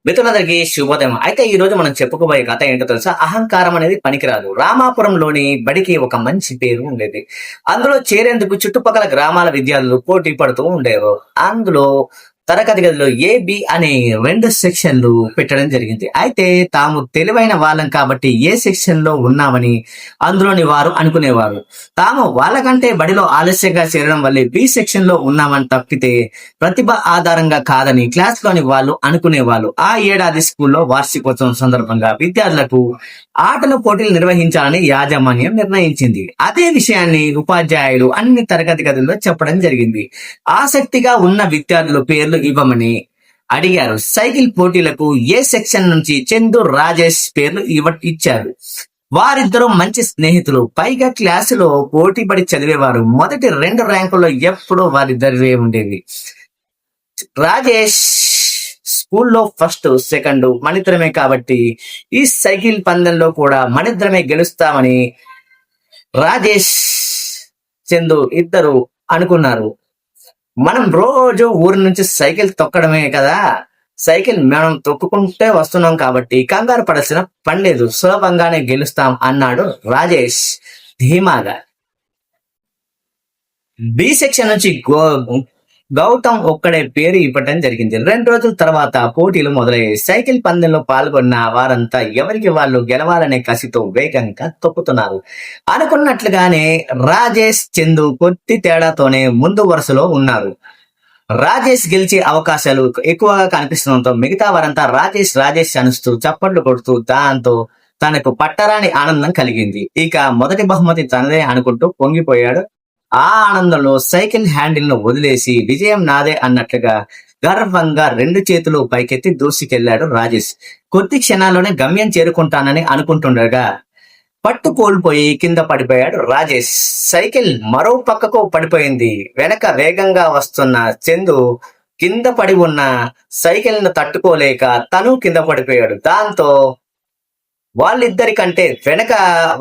మిత్రులందరికీ శుభోదయం. అయితే ఈ రోజు మనం చెప్పుకోబోయే కథ ఏంటో తెలుసా? అహంకారం అనేది పనికిరాదు. రామాపురంలోని బడికి ఒక మంచి పేరు ఉండేది. అందులో చేరేందుకు చుట్టుపక్కల గ్రామాల విద్యార్థులు పోటీ పడుతూ ఉండేవారు. అందులో తరగతి గదిలో ఏ అనే 2 సెక్షన్లు పెట్టడం జరిగింది. అయితే తాము తెలివైన వాళ్ళం కాబట్టి ఏ సెక్షన్ లో ఉన్నామని అందులోని వారు అనుకునేవారు. తాము వాళ్ళకంటే బడిలో ఆలస్యంగా చేరడం వల్లే బి సెక్షన్ లో ఉన్నామని తప్పితే ప్రతిభ ఆధారంగా కాదని క్లాస్ లోని వాళ్ళు అనుకునేవాళ్ళు. ఆ ఏడాది స్కూల్లో వార్షికోత్సవం సందర్భంగా విద్యార్థులకు ఆటల పోటీలు నిర్వహించాలని యాజమాన్యం నిర్ణయించింది. అదే విషయాన్ని ఉపాధ్యాయులు అన్ని తరగతి గదుల్లో చెప్పడం జరిగింది. ఆసక్తిగా ఉన్న విద్యార్థుల పేర్లు ఇవ్వమని అడిగారు. సైకిల్ పోటీలకు ఏ సెక్షన్ నుంచి చందు, రాజేష్ పేర్లు ఇచ్చారు. వారిద్దరూ మంచి స్నేహితులు. పైగా క్లాసులో పోటీ పడి చదివేవారు. మొదటి 2 ర్యాంకుల్లో ఎప్పుడూ వారిద్దరివే ఉండేవి. రాజేష్ స్కూల్లో ఫస్ట్, సెకండ్ మనిద్దరమే కాబట్టి ఈ సైకిల్ పందెంలో కూడా మనిద్దరమే గెలుస్తామని రాజేష్, చందు ఇద్దరు అనుకున్నారు. మనం రోజు ఊరి నుంచి సైకిల్ తొక్కడమే కదా, సైకిల్ మనం తొక్కుకుంటే వస్తున్నాం కాబట్టి కంగారు పడాల్సిన పని లేదు, సులభంగానే గెలుస్తాం అన్నాడు రాజేష్ ధీమాగా. బి సెక్షన్ నుంచి గౌతమ్ ఒక్కడే పేరు ఇవ్వటం జరిగింది. 2 రోజుల తర్వాత పోటీలు మొదలయ్యాయి. సైకిల్ పందెంలో పాల్గొన్న వారంతా ఎవరికి వాళ్ళు గెలవాలనే కసితో వేగంగా తొక్కుతున్నారు. అనుకున్నట్లుగానే రాజేష్, చందు కొద్ది తేడాతోనే ముందు వరుసలో ఉన్నారు. రాజేష్ గెలిచే అవకాశాలు ఎక్కువగా కనిపిస్తుండటంతో మిగతా వారంతా రాజేష్ రాజేష్ అనుస్తూ చప్పట్లు కొడుతూ దాంతో తనకు పట్టరాని ఆనందం కలిగింది. ఇక మొదటి బహుమతి తనదే అనుకుంటూ పొంగిపోయాడు. ఆ ఆనందంలో సైకిల్ హ్యాండిల్ ను వదిలేసి విజయం నాదే అన్నట్లుగా గర్వంగా 2 చేతులు పైకెత్తి దూసుకెళ్లాడు రాజేష్. కొద్ది క్షణాల్లోనే గమ్యం చేరుకుంటానని అనుకుంటుండగా పట్టు కోల్పోయి కింద పడిపోయాడు రాజేష్. సైకిల్ మరో పక్కకు పడిపోయింది. వెనక వేగంగా వస్తున్న చందు కింద పడి ఉన్న సైకిల్ ను తట్టుకోలేక తను కింద పడిపోయాడు. దాంతో వాళ్ళిద్దరికంటే వెనక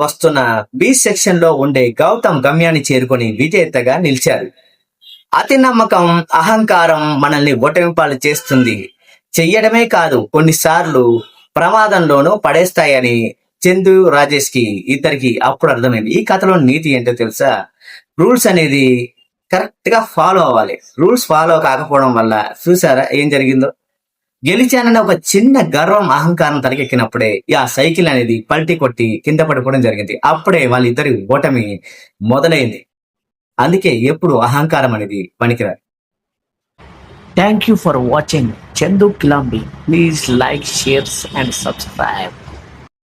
వస్తున్న బి సెక్షన్ లో ఉండే గౌతమ్ గమ్యాన్ని చేరుకొని విజేతగా నిలిచారు. అతి నమ్మకం, అహంకారం మనల్ని ఓటమిపాలు చేస్తుంది. చెయ్యడమే కాదు, కొన్నిసార్లు ప్రమాదంలోనూ పడేస్తాయని చందు, రాజేష్ కి ఇద్దరికి అప్పుడు అర్థమైంది. ఈ కథలో నీతి ఏంటో తెలుసా? రూల్స్ అనేది కరెక్ట్ గా ఫాలో అవ్వాలి. రూల్స్ ఫాలో కాకపోవడం వల్ల చూసారా ఏం జరిగిందో? గెలిచానని ఒక చిన్న గర్వం, అహంకారం తలకెక్కినప్పుడే ఆ సైకిల్ అనేది పల్టీ కొట్టి కింద పడిపోవడం జరిగింది. అప్పుడే వాళ్ళిద్దరి ఓటమి మొదలైంది. అందుకే ఎప్పుడు అహంకారం అనేది పనికిరాదు. Thank you for watching Chandu Kilambi. Please like, share and subscribe.